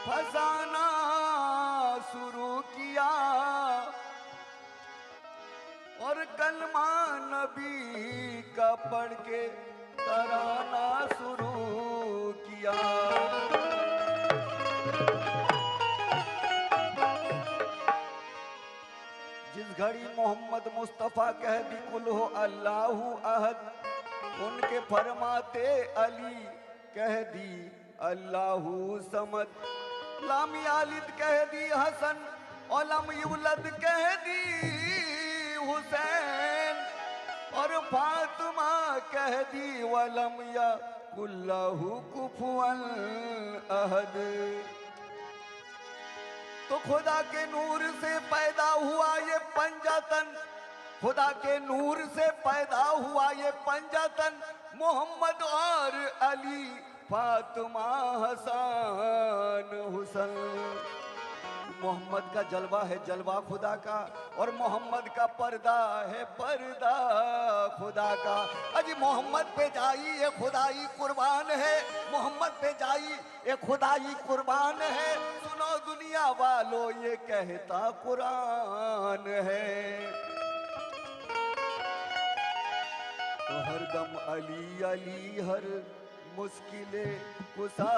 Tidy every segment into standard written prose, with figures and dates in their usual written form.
फसाना शुरू किया और कलमा नबी का पढ़ के तराना शुरू किया। जिस घड़ी मोहम्मद मुस्तफ़ा कह दी कुल हो अल्लाहु अहद, उनके फरमाते अली कह दी अल्लाहु समद। लाम यालिद कह दी हसन और लम युलद कह दी हुसैन, और फातिमा कह दी वलम यकुल्लहु कुफुवन अहद। तो खुदा के नूर से पैदा हुआ ये पंजातन, खुदा के नूर से पैदा हुआ ये पंजातन, मोहम्मद और अली, फातिमा, हसन, हुसैन। मोहम्मद का जलवा है जलवा खुदा का, और मोहम्मद का पर्दा है पर्दा खुदा का। अजी मोहम्मद पे जाई ये खुदाई कुर्बान है, मोहम्मद पे जाई ये खुदाई कुर्बान है। सुनो दुनिया वालों ये कहता कुरान है। तो हर दम अली अली हर मुश्किले कुसा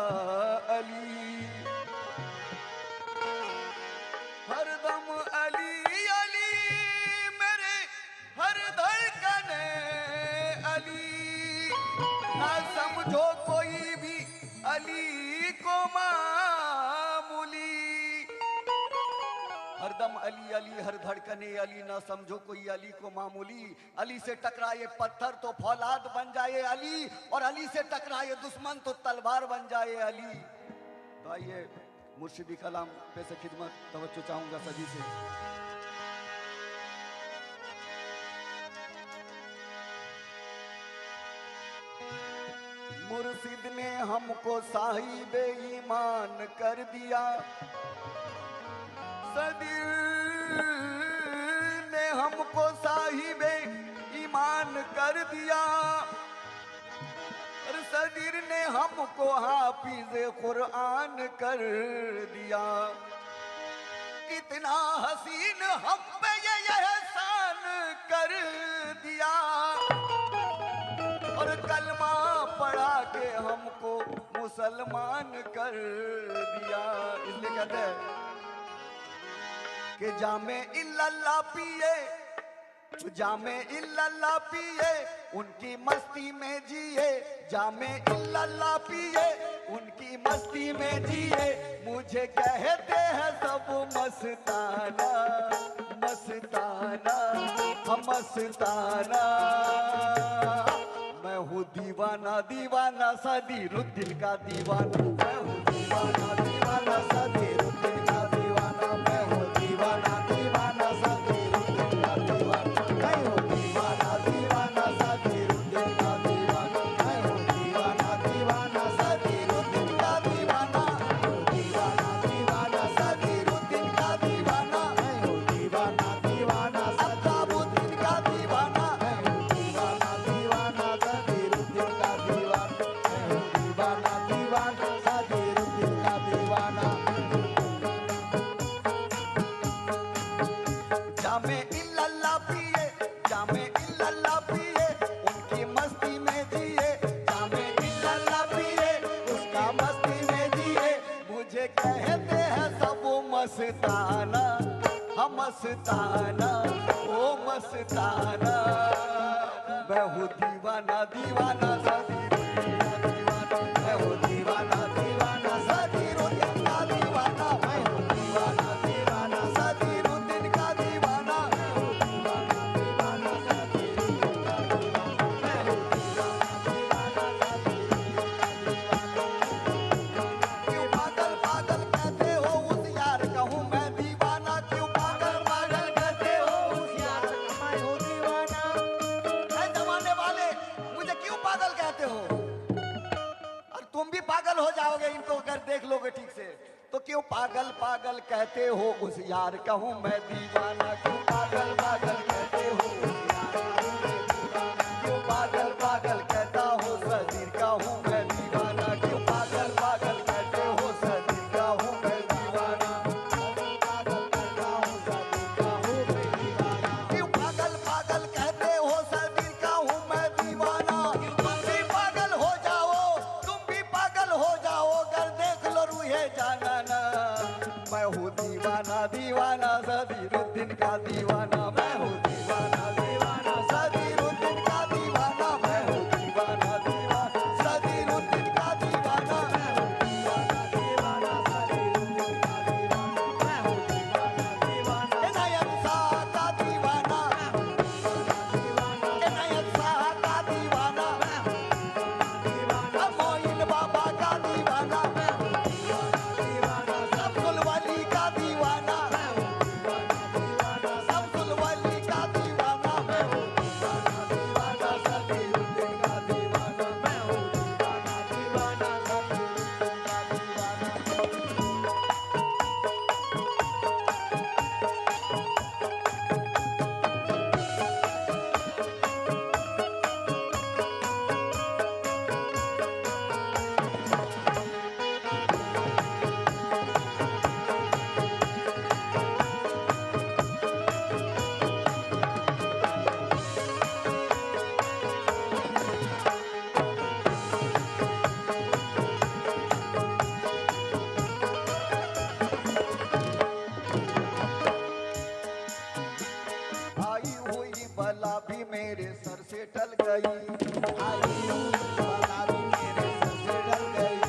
अली, हर दम अली अली मेरे हर धड़कने अली। ना समझो कोई भी अली को मामूली, हरदम अली अली हर धड़कने अली, ना समझो कोई अली को मामूली। अली से टकराए पत्थर तो फौलाद बन जाए अली, और अली से टकराए दुश्मन तो तलवार बन जाए अली। तो आइए मुर्शिदी कलाम पे से खिदमत तवज्जो चाहूंगा सभी से। मुर्शिद ने हमको साहिबे ईमान कर दिया, सदीर ने हमको साहिबे ईमान कर दिया, और सदीर ने हमको हाफिज़े कुरान कर दिया। कितना हसीन हम पे ये एहसान कर दिया, और कलमा पढ़ा के हमको मुसलमान कर दिया। इसलिए कहते हैं कि जामे इल्लल्लाह पिए, जामे इल्लल्लाह पिए, उनकी मस्ती में जिए, जामे इल्लल्लाह पिए, उनकी मस्ती में जिए। मुझे कहते हैं सब मस्ताना मस्ताना हम मस्ताना। मैं हूँ दीवाना दीवाना सदीरुद्दीन का दीवाना, मैं हूँ दीवाना दीवाना सदीरुद्दीन का दीवाना, मैं हूँ दीवाना दीवाना सदीरुद्दीन का दीवाना, मैं हूँ दीवाना दीवाना सदीरुद्दीन का दीवाना, मैं हूँ दीवाना दीवाना सदीरुद्दीन का दीवाना, दीवाना दीवाना सदीरुद्दीन का दीवाना, मैं हूँ दीवाना दीवाना अत्ताबुद्दीन का दीवाना, मैं हूँ दीवाना दीवाना सदीरुद्दीन का दीवाना। मस्ताना, हम मस्ताना, ओ मस्ताना। मैं हूँ दीवाना दीवाना सदीरुद्दीन का दीवाना, मैं हूँ दीवाना दीवाना सदीरुद्दीन का दीवाना, मैं हूँ दीवाना दीवाना सदीरुद्दीन का दीवाना, मैं हूँ दीवाना दीवाना सदीरुद्दीन का दीवाना, मैं हूँ दीवाना दीवाना सदीरुद्दीन का दीवाना। क्यों पागल पागल कहते हो उस यार का हूँ मैं दीवाना, क्यों पागल पागल कहते हो उस यार का मैं हूँ दीवाना। ऐ जमाने वाले मुझे क्यों पागल कहते हो? और तुम भी पागल हो जाओगे इनको अगर देख लोगे ठीक से। तो क्यों पागल पागल कहते हो उस यार का हूँ मैं दीवाना, क्यों पागल पागल कहते हो उस यार का हूँ मैं दीवाना, क्यों पागल पागल कहता हो सदीर का हूँ मैं दीवाना, क्यों पागल पागल कहते हो सदीर का हूँ मैं दीवाना, पागल कहता हूँ सदीर का हूँ मैं दीवाना। क्यों पागल पागल कहते हो सदीर का हूँ मैं दीवाना। तुम भी पागल हो जाओ, तुम भी पागल हो जाओ अगर देख लो रूहे जाना ना। मैं हूँ दीवाना दीवाना सदीरुद्दीन का दीवाना, मैं हूँ दीवाना दीवाना सदीरुद्दीन का दीवाना, मैं हूँ दीवाना दीवाना सदीरुद्दीन का दीवाना, मैं हूँ दीवाना दीवाना सदीरुद्दीन का दीवाना, मैं हूँ दीवाना दीवाना इनायत शाह का दीवाना, मैं हूँ दीवाना इनायत शाह का दीवाना, मैं हूँ दीवाना मोइन बाबा का दीवाना, मैं हूँ दीवाना अब्दुल वली का दीवाना, मैं हूँ दीवाना अब्दुल वली का दीवाना, मैं हूँ दीवाना सदीरुद्दीन का दीवाना, मैं हूँ दीवाना सदीरुद्दीन का दीवाना। आई हुई बला भी मेरे सर से टल गई, आई हुई बला भी मेरे सर से टल गई,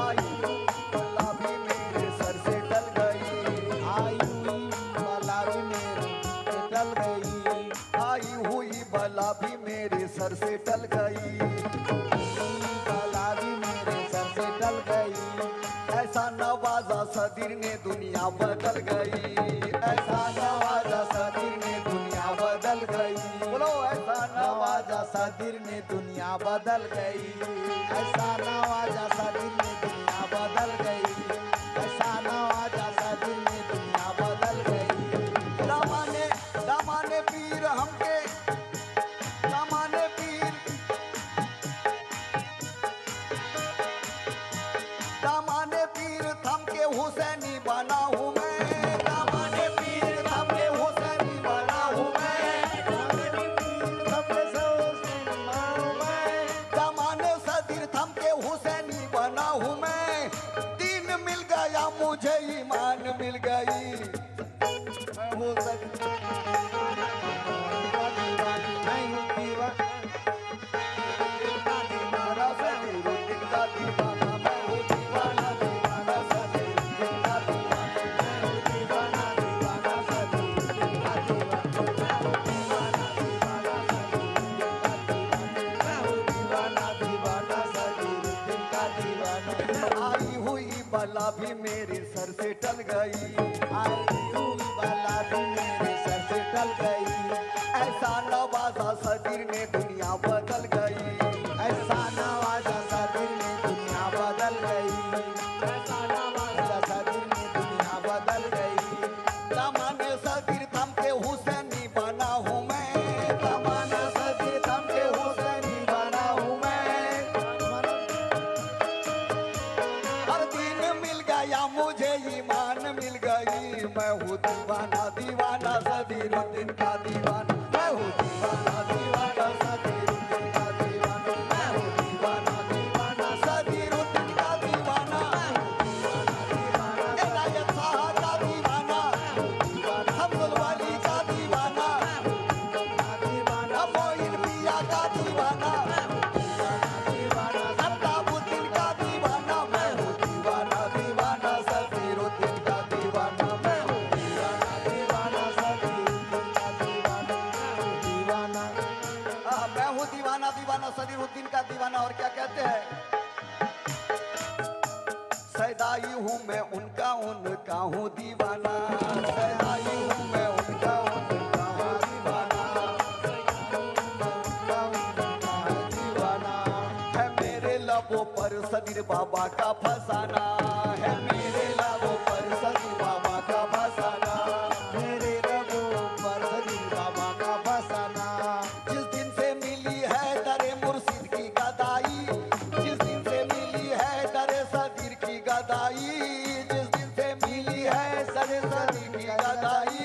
आई हुई बला भी मेरे सर से टल गई, आई हुई बला भी मेरे से टल गई, आई हुई बला भी मेरे सर से टल गई, बला भी मेरे सर से टल गई। ऐसा नवाजा सदीर ने दुनिया बदल गई, ऐसा नवाजा सदीर ने दुनिया बदल गई। बोलो ऐसा नवाजा सदीर ने दुनिया बदल गई, ऐसा नवाजा सदीर ने दुनिया बदल गई, ऐसा नवाजा सदीर ने दुनिया बदल गई। दामाने दामाने पीर हमके दामाने पीर दामाने पीर थम के हुसैनी बना हूँ मैं, दामाने पीर थम के हुसैनी बना हूँ मैं, दामाने सदीर थम के हुसैनी बना हूँ मैं। दीन मिल गया मुझे ईमान मिल गई, मैं हूँ सदीरुद्दीन का दीवाना, मैं हूँ दीवाना दीवाना सदीरुद्दीन का दीवाना, मैं हूँ दीवाना दीवाना सदीरुद्दीन का दीवाना, मैं हूँ दीवाना दीवाना सदीरुद्दीन का दीवाना। आई हुई बला भी मेरे सर से टल गई, आई हुई बला भी मेरे सर से टल गई। ऐसा नवाजा सदीर ने दुनिया बदल गई, ऐसा नवाजा सदीर ने दुनिया बदल गई, ऐसा नवाजा सदीर ने दुनिया बदल गई। दामाने सदीर थम के हुसैनी बना हूँ मैं, दामाने सदीर थम के हुसैनी बना हूँ मैं। हर दिन मिल गया मुझे ईमान मिल गई, मैं हूँ दीवाना दीवाना सदीरुद्दीन का दीवाना, मैं हूँ दीवाना दीवाना सदीरुद्दीन का दीवाना, मैं हूँ दीवाना दीवाना सदीरुद्दीन का दीवाना, मैं हूँ दीवाना दीवाना इनायत शाह का हूँ मैं उनका उनका हूँ दीवाना, सगाई हूँ मैं उनका उनका हूँ दीवाना, दीवाना है मेरे लबों पर सदीर बाबा का फसाना, है मेरे लबों पर सदीर बाबा का फसाना, मेरे लबों पर सदीर बाबा का फसाना। जिस दिन से मिली है दरे मुर्शिद की गदाई, जिस दिन से मिली है दरे सदीर की गदाई, जिस दिन से मिली है दरे सदीर की गदाई,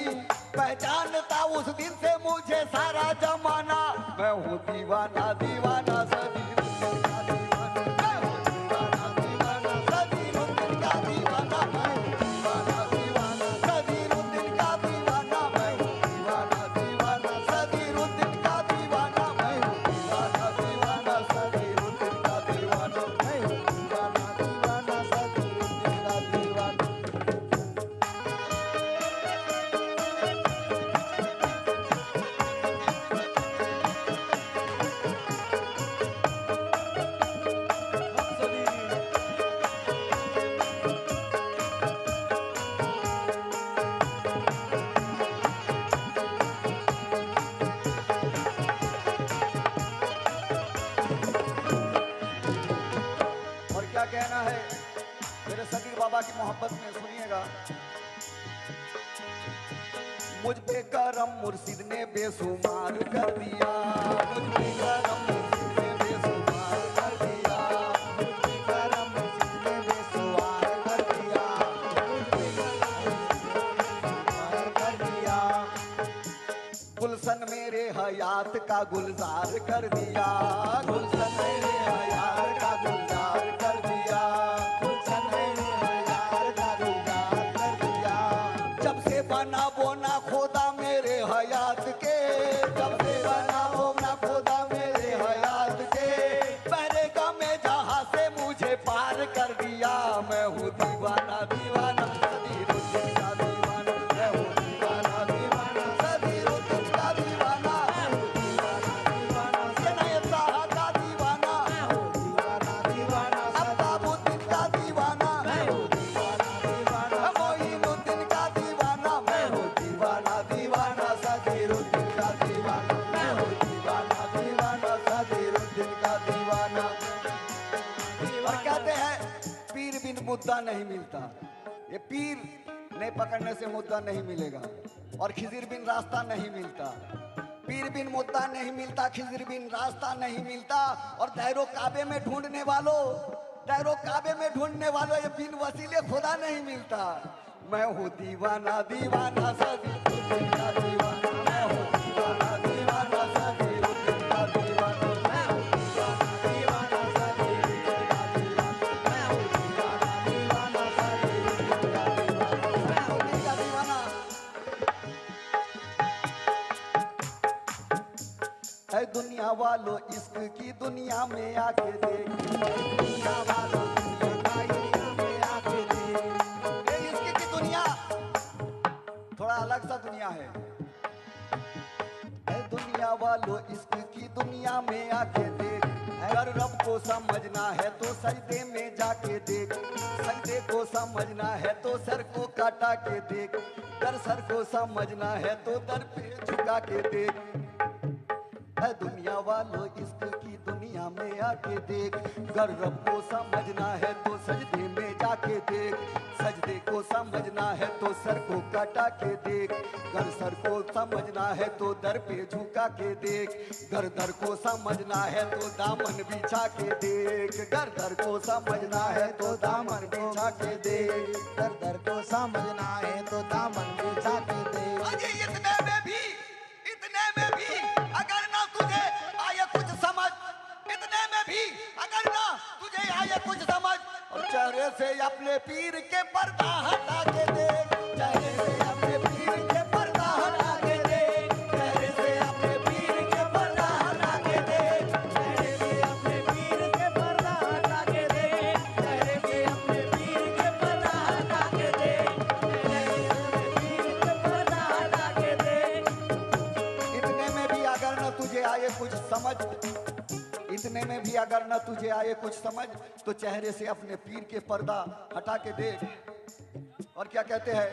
पहचानता उस दिन से मुझे सारा जमाना, मैं हूँ दीवाना दीवाना सदीर का दीवाना, मैं हूँ दीवाना दीवाना सदीर का दीवाना, मैं हूँ दीवाना दीवाना सदीर का दीवाना, मैं हूँ दीवाना दीवाना सदीर का दीवाना, मैं हूँ दीवाना दीवाना सदीर का दीवाना, मैं हूँ दीवाना दीवाना सदीर का दीवाना। और क्या कहना है मेरे सदीर बाबा की मोहब्बत में, सुनिएगा। मुझ पे करम मुर्शिद ने बेशुमार कर दिया, मुझ पे करम मुर्शिद ने बेशुमार कर दिया, मुझ पे करम मुर्शिद ने बेसुमार कर दिया, मुझ पे बेसुमार कर दिया। गुलशन मेरे हयात का गुलजार कर दिया, गुलशन मेरे हयात का गुलजार कर दिया, गुलशन मेरे यार का गुलजार कर दिया। जब से बना बोना खोदा मेरे हयात के, जब से बना बोना खोदा मेरे हयात के, पहरेगा में जहां से मुझे पार कर दिया, मैं हूँ दीवाना दीवाना सदीरुद्दीन का दीवाना, मैं हूँ दीवाना दीवाना सदीरुद्दीन का दीवाना, मैं हूँ दीवाना दीवाना सनाए शाह का दीवाना, मैं हूँ दीवाना दीवाना अब्बाबुद्दीन का दीवाना, मैं हूँ दीवाना दीवाना मोइनुद्दीन का दीवाना, मैं हूँ दीवाना दीवाना सदीरुद्दीन का दीवाना, मैं हूँ दीवाना दीवाना सदीरुद्दीन का दीवाना। और कहते हैं पीर बिन मुद्दा नहीं मिलता, ये पीर ने पकड़ने से मुद्दा नहीं मिलेगा, और खिजिर बिन रास्ता नहीं मिलता, पीर बिन मुद्दा नहीं मिलता, खिजिर बिन रास्ता नहीं मिलता, और दैरो काबे में ढूंढने वालों, दैरो काबे में ढूंढने वालों, ये बिन वसीले खुदा नहीं मिलता, मैं हूँ दीवाना दीवाना सदीरुद्दीन का दीवाना, मैं हूँ दीवाना दीवाना सदीरुद्दीन का दीवाना, मैं हूँ दीवाना दीवाना सदीरुद्दीन का दीवाना, मैं हूँ दीवाना दीवाना सदीरुद्दीन का दीवाना, मैं हूँ दिल का दीवाना। ऐ दुनिया वालों इश्क की दुनिया में आके देख, दुनिया वालों दुनिया में आके देख, ये इश्क की दुनिया थोड़ा अलग सा दुनिया है। ऐ दुनिया वालों इश्क की दुनिया में आके देख, अगर रब को समझना है तो सजदे में जाके देख, सजदे को समझना है तो सर को काटा के देख, अगर सर को समझना है तो दर पे झुका के देख। ऐ दुनिया वालों इश्क की दुनिया में आके देख, अगर रब को समझना है तो सजदे में जाके देख, सजदे को समझना है तो सर को काटा के देख, अगर सर को समझना है तो दर पे झुका के देख, घर दर को समझना है तो दामन बिछा के देख, घर दर को समझना है तो दामन बिछा के देख। दर दर को समझना है तो दामन बिछा के दे। अजी इतने में भी अगर ना तुझे आए कुछ समझ, इतने में भी अगर ना तुझे आए कुछ समझ, और चेहरे से अपने पीर के पर्दा हटा के देख, चेहरे से अपने पीर के पर्दा हटा के देख, चेहरे से अपने पीर के पर्दा हटा के देख, चेहरे से अपने पीर के पर्दा हटा के देख, चेहरे से अपने पीर के पर्दा हटा के देख, चेहरे से अपने पीर के पर्दा हटा के देख। इतने में भी अगर न तुझे आए कुछ समझ, इतने में भी अगर न तुझे आए कुछ समझ तो चेहरे से अपने पीर के पर्दा हटा के देख। और क्या कहते हैं,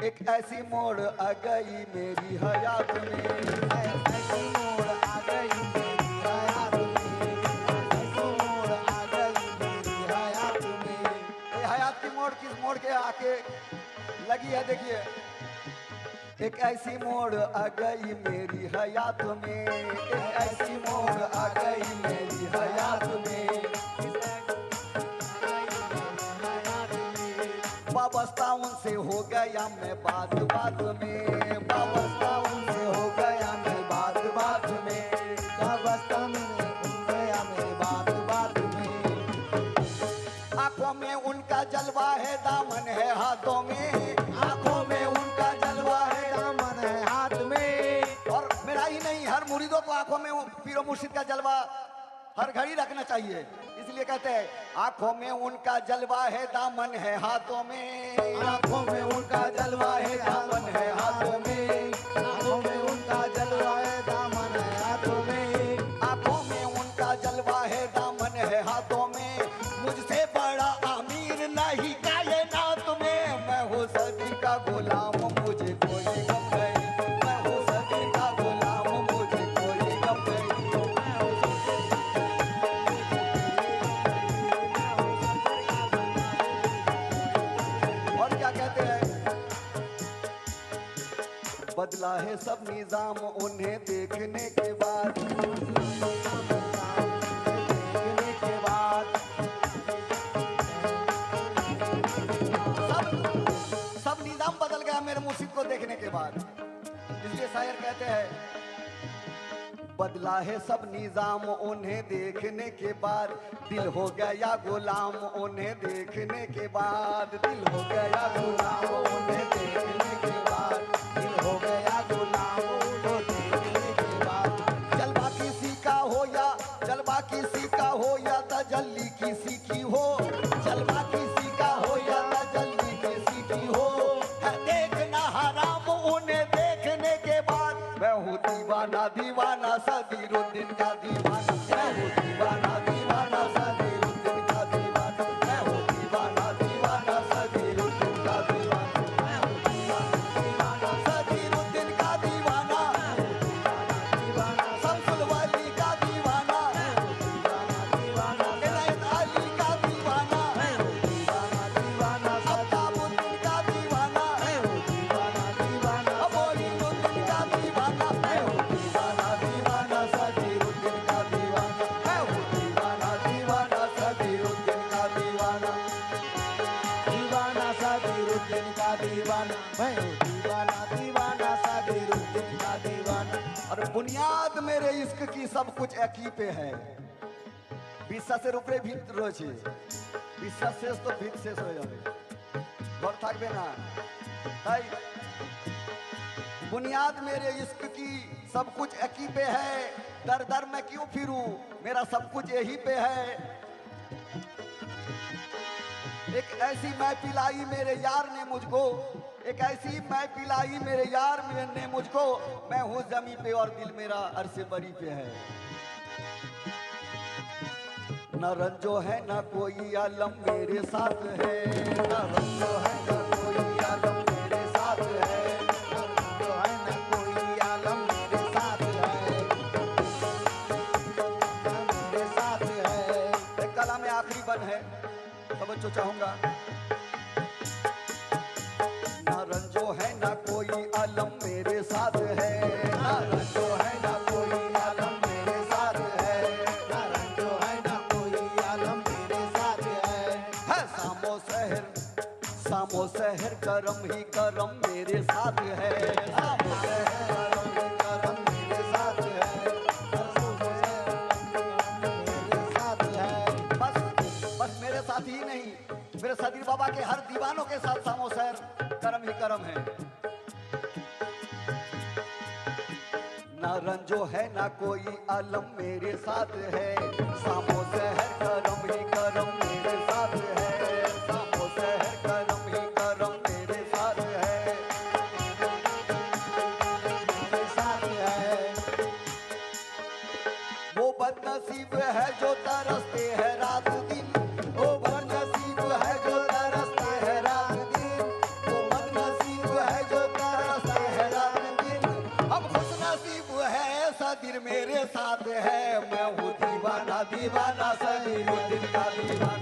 एक ऐसी मोड़ आ गई मेरी हयात में, ऐसी मोड़ आ गई मेरी हयात में, ऐसी मोड़ आ गई मेरी हयात में। ये हयात की मोड़ किस मोड़ के आके लगी है देखिए। एक ऐसी मोड़ आ गई मेरी हयात में, एक ऐसी मोड़ आ गई मेरी हयात में। वाबस्ता उनसे हो गया मैं बात बात में, वाबस्ता उनसे हो गया मैं बात बात में। वाबस्ता में हो गया मेरी बात बात में। आंखों में उनका जलवा है दामन है हाथों में, आंखों में उनका जलवा है दामन है हाथ में। और मेरा ही नहीं हर मुरीदों को आंखों में वो पीरो मुर्शिद का जलवा हर घड़ी रखना चाहिए। इसलिए कहते हैं आंखों में उनका जलवा है दामन है हाथों में, आंखों में उनका जलवा है दामन है हाथों में, आंखों में उनका जलवा है दामन है हाथों में, आंखों में उनका जलवा है दामन है हाथों में। मुझसे बड़ा अमीर नहीं कायनात में, मैं हूँ सदी का गुलाम मुझे कोई गम नहीं, मैं हूँ सदी का गुलाम मुझे कोई गम नहीं। और क्या कहते हैं, बदला है सब निजाम उन्हें देखने के बाद, देखने के बाद। सब निजाम बदल गया मेरे मुर्शिद को देखने के बाद। इसलिए शायर कहते हैं बदला है सब निजाम उन्हें देखने के बाद, दिल हो गया गुलाम उन्हें देखने के बाद, दिल हो गया गुलाम उन्हें देखने के बाद, दिल हो गया गुलाम उनको देखने के बाद। जलवा किसी का हो या जलवा किसी का हो या तजल्ली किसी की हो, जलवा किसी का हो या तजल्ली किसी की हो, है देखना हराम उन्हें देखने के बाद। मैं हूँ दीवाना दीवाना सदीरुद्दीन का दीवाना, मैं हूँ दीवाना दीवाना सदीरुद्दीन का दीवाना, मैं हूँ दीवाना दीवाना सदीरुद्दीन का दीवाना, मैं हूँ दीवाना दीवाना सदीरुद्दीन का दीवाना, दीवाना शम्सुल वली का दीवाना, दीवाना इनायत अली का दीवाना, दीवाना दीवाना अफ्ताबुद्दीन का दीवाना, दीवाना दीवाना मोइनुद्दीन का दीवाना, मैं हूँ दीवाना दीवाना सदीरुद्दीन का दीवाना, मैं हूँ दीवाना दीवाना सदीरुद्दीन का दीवाना। दीवाना सादिरुद्दीन का दीवाना, मैं हूँ दीवाना दीवाना सादिरुद्दीन का दीवाना। और बुनियाद मेरे इश्क की सब कुछ एक ही पे है, বিশ্বাসের উপরে ভিত রয়েছে, বিশ্বাস শেষ তো ভিত শেষ হয়ে যাবে, ঘর থাকবে না। তাই बुनियाद मेरे इश्क की सब कुछ एक ही पे है, दर दर में क्यों फिरूं मेरा सब कुछ यही पे है। एक ऐसी मैं पिलाई मेरे यार ने मुझको, एक ऐसी मैं पिलाई मेरे यार ने मुझको, मैं हूँ जमी पे और दिल मेरा अरसे बरी पे है। न रंजो है न कोई आलम मेरे साथ है, न रंजो है न कोई आलम मेरे साथ है, जो है न कोई आलम मेरे साथ है, मेरे साथ है। एक कला में आखिरी बन है, समझो चाहूंगा। न रंजो है न कोई आलम मेरे साथ है, न रंजो है न कोई आलम मेरे साथ है, न रंजो है न कोई आलम मेरे साथ है। सामो शहर करम ही करम मेरे साथ है, सामो शहर करम ही करम मेरे साथ है। मेरे साथ है। बस मेरे साथ ही नहीं, मेरे सदीर बाबा के हर दीवानों के साथ सामो शहर करम ही करम है। ना रंजो है ना कोई आलम मेरे साथ है, सामो शहर करम ही करम मेरे साथ है, सामो शहर करम ही करम मेरे साथ है। मेरे साथ है। वो बदन तरसते हैं रात दिन। ओ बदनसीब है जो तरसता है रात दिन, ओ बदनसीब है जो तरसता है रात दिन। अब खुश नसीब है ऐसा दिन मेरे साथ है, मैं हूँ दीवाना दीवाना सभी दिन का दीवाना।